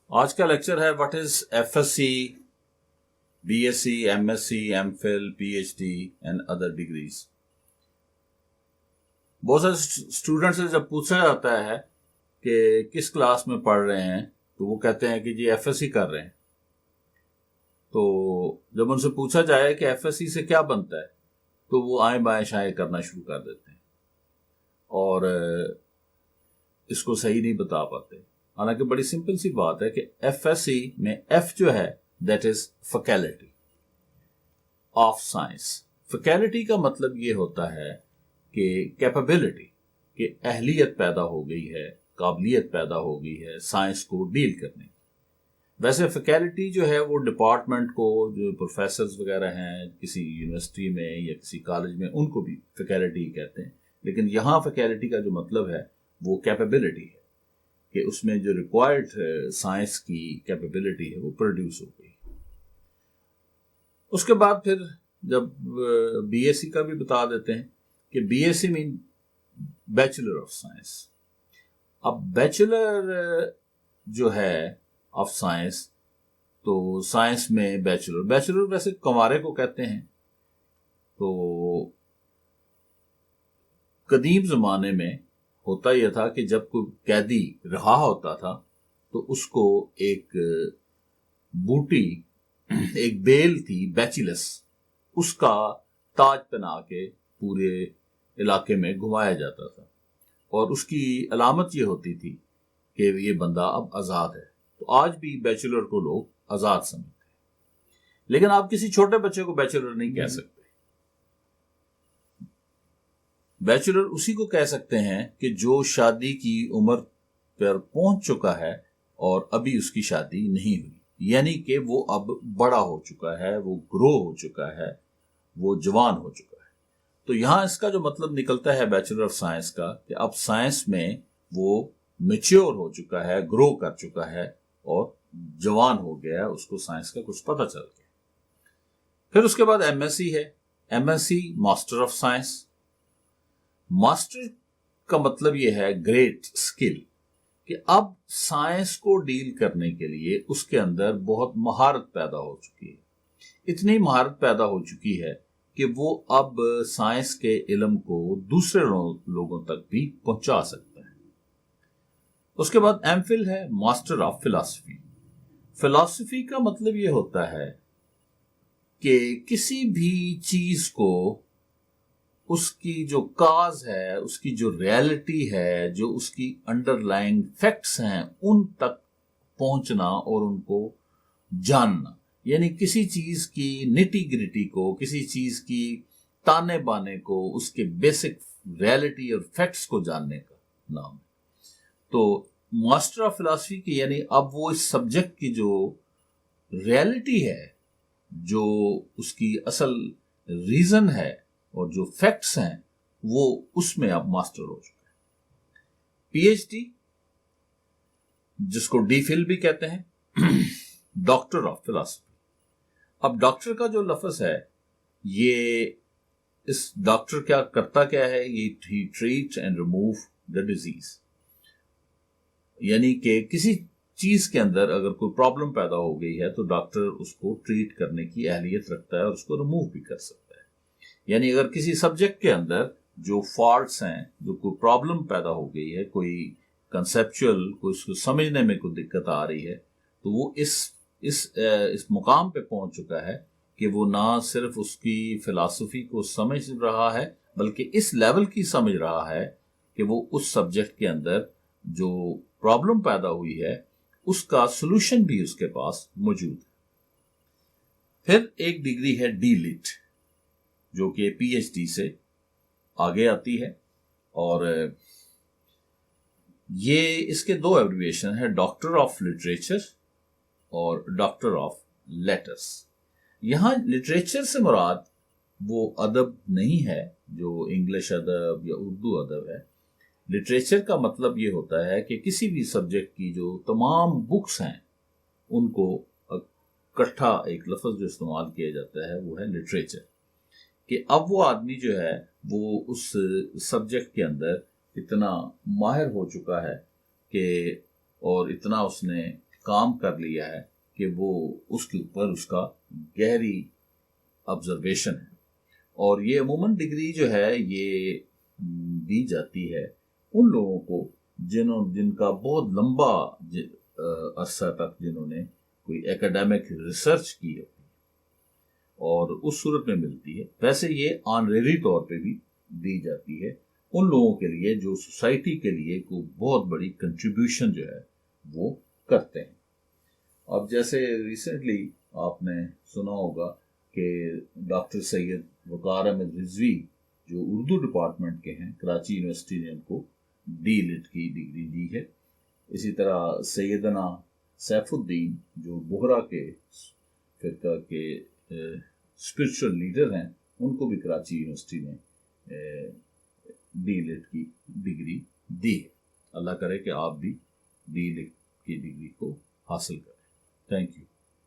आज का लेक्चर है what is FSc, BSc, MSc, MPhil, PhD and other degrees. बहुत सारे स्टूडेंट से जब पूछा जाता है कि किस क्लास में पढ़ रहे हैं तो वो कहते हैं कि जी एफएससी कर रहे हैं। तो जब उनसे पूछा जाए कि एफएससी से क्या बनता है तो वो आए बाएं शाएं करना शुरू कर देते हैं और इसको सही नहीं बता पाते। हालांकि बड़ी सिंपल सी बात है कि एफएससी में एफ जो है that is faculty of science. Faculty का मतलब ये होता है कि कैपेबिलिटी, कि अहलियत पैदा हो गई है, काबिलियत पैदा हो गई है साइंस को डील करने की। वैसे फैकल्टी जो है वो डिपार्टमेंट को, जो प्रोफेसर्स वगैरह हैं किसी यूनिवर्सिटी में या किसी कॉलेज में, उनको भी फैकल्टी कहते हैं। लेकिन यहाँ फैकल्टी का जो मतलब है वो कैपेबिलिटी है कि उसमें जो रिक्वायर्ड साइंस की कैपेबिलिटी है वो प्रोड्यूस हो गई। उसके बाद फिर जब बीएससी का भी बता देते हैं कि BSc mean bachelor of science. अब बैचलर जो है ऑफ साइंस, तो साइंस में बैचलर वैसे कंवारे को कहते हैं। तो कदीम जमाने में होता यह था कि जब कोई कैदी रहा होता था तो उसको एक बूटी, एक बेल थी बैचिलस, उसका ताज पहना के पूरे इलाके में घुमाया जाता था और उसकी अलामत ये होती थी कि ये बंदा अब आज़ाद है। तो आज भी बैचलर को लोग आज़ाद समझते हैं, लेकिन आप किसी छोटे बच्चे को बैचलर नहीं कह सकते। बैचलर उसी को कह सकते हैं कि जो शादी की उम्र पर पहुंच चुका है और अभी उसकी शादी नहीं हुई, यानी कि वो अब बड़ा हो चुका है, वो ग्रो हो चुका है, वो जवान हो चुका है। तो यहां इसका जो मतलब निकलता है बैचलर ऑफ साइंस का कि अब साइंस में वो मैच्योर हो चुका है, ग्रो कर चुका है और जवान हो गया, उसको साइंस का कुछ पता चल गया। फिर उसके बाद एमएससी है, MSc master of science. Master का मतलब यह है ग्रेट स्किल, कि अब साइंस को डील करने के लिए उसके अंदर बहुत महारत पैदा हो चुकी है। इतनी महारत पैदा हो चुकी है कि वो अब साइंस के इल्म को दूसरे लोगों तक भी पहुंचा सकता है। उसके बाद एमफिल है, मास्टर ऑफ फिलॉसफी। फिलॉसफी का मतलब यह होता है कि किसी भी चीज को, उसकी जो काज है, उसकी जो रियलिटी है, जो उसकी अंडरलाइंग फैक्ट्स हैं, उन तक पहुंचना और उनको जानना। यानी किसी चीज की निटी ग्रिटी को, किसी चीज की ताने बाने को, उसके बेसिक रियलिटी और फैक्ट्स को जानने का नाम है। तो मास्टर ऑफ फिलॉसफी की यानी अब वो इस सब्जेक्ट की जो रियलिटी है, जो उसकी असल रीजन है और जो फैक्ट्स हैं, वो उसमें अब मास्टर हो चुका है। पीएचडी, जिसको डीफिल भी कहते हैं, डॉक्टर ऑफ फिलॉसफी। अब डॉक्टर का जो लफ्ज है, ये इस डॉक्टर क्या है, ये ही treat and remove the disease. यानी कि किसी चीज के अंदर अगर कोई प्रॉब्लम पैदा हो गई है तो डॉक्टर उसको ट्रीट करने की अहलियत रखता है और उसको रिमूव भी कर सकता है। यानी अगर किसी सब्जेक्ट के अंदर जो फॉल्ट्स हैं, जो कोई प्रॉब्लम पैदा हो गई है, कोई कंसेप्चुअल, कोई उसको समझने में कोई दिक्कत आ रही है, तो वो इस मुकाम पे पहुंच चुका है कि वो ना सिर्फ उसकी फिलॉसफी को समझ रहा है, बल्कि इस लेवल की समझ रहा है कि वो उस सब्जेक्ट के अंदर जो प्रॉब्लम पैदा हुई है उसका सॉल्यूशन भी उसके पास मौजूद है। फिर एक डिग्री है डीलिट, जो कि पीएचडी से आगे आती है, और ये इसके दो एब्रिविएशन है, डॉक्टर ऑफ लिटरेचर और डॉक्टर ऑफ लेटर्स। यहां लिटरेचर से मुराद वो अदब नहीं है जो इंग्लिश अदब या उर्दू अदब है। लिटरेचर का मतलब ये होता है कि किसी भी सब्जेक्ट की जो तमाम बुक्स हैं उनको इकट्ठा एक लफ्ज जो इस्तेमाल किया जाता है वो है लिटरेचर। कि अब वो आदमी जो है वो उस सब्जेक्ट के अंदर इतना माहिर हो चुका है कि और इतना उसने کام کر لیا ہے کہ وہ اس کے اوپر اس کا گہری آبزرویشن ہے. اور یہ عموماً ڈگری جو ہے یہ دی جاتی ہے ان لوگوں کو جن کا بہت لمبا عرصہ تک جنہوں نے کوئی ایکڈیمک ریسرچ کی ہے اور اس صورت میں ملتی ہے. ویسے یہ آنریری طور پہ بھی دی جاتی ہے ان لوگوں کے لیے جو سوسائٹی کے لیے کوئی بہت بڑی کنٹریبیوشن جو ہے وہ کرتے ہیں. اب جیسے ریسنٹلی آپ نے سنا ہوگا کہ ڈاکٹر سید وقار احمد رضوی جو اردو ڈپارٹمنٹ کے ہیں، کراچی یونیورسٹی نے ان کو ڈی لٹ کی ڈگری دی ہے. اسی طرح سیدنا سیف الدین جو بحرہ کے فرقہ کے اسپرچل لیڈر ہیں، ان کو بھی کراچی یونیورسٹی نے ڈی لٹ کی ڈگری دی ہے. اللہ کرے کہ آپ بھی ڈی لٹ کی ڈگری کو حاصل کریں. Thank you.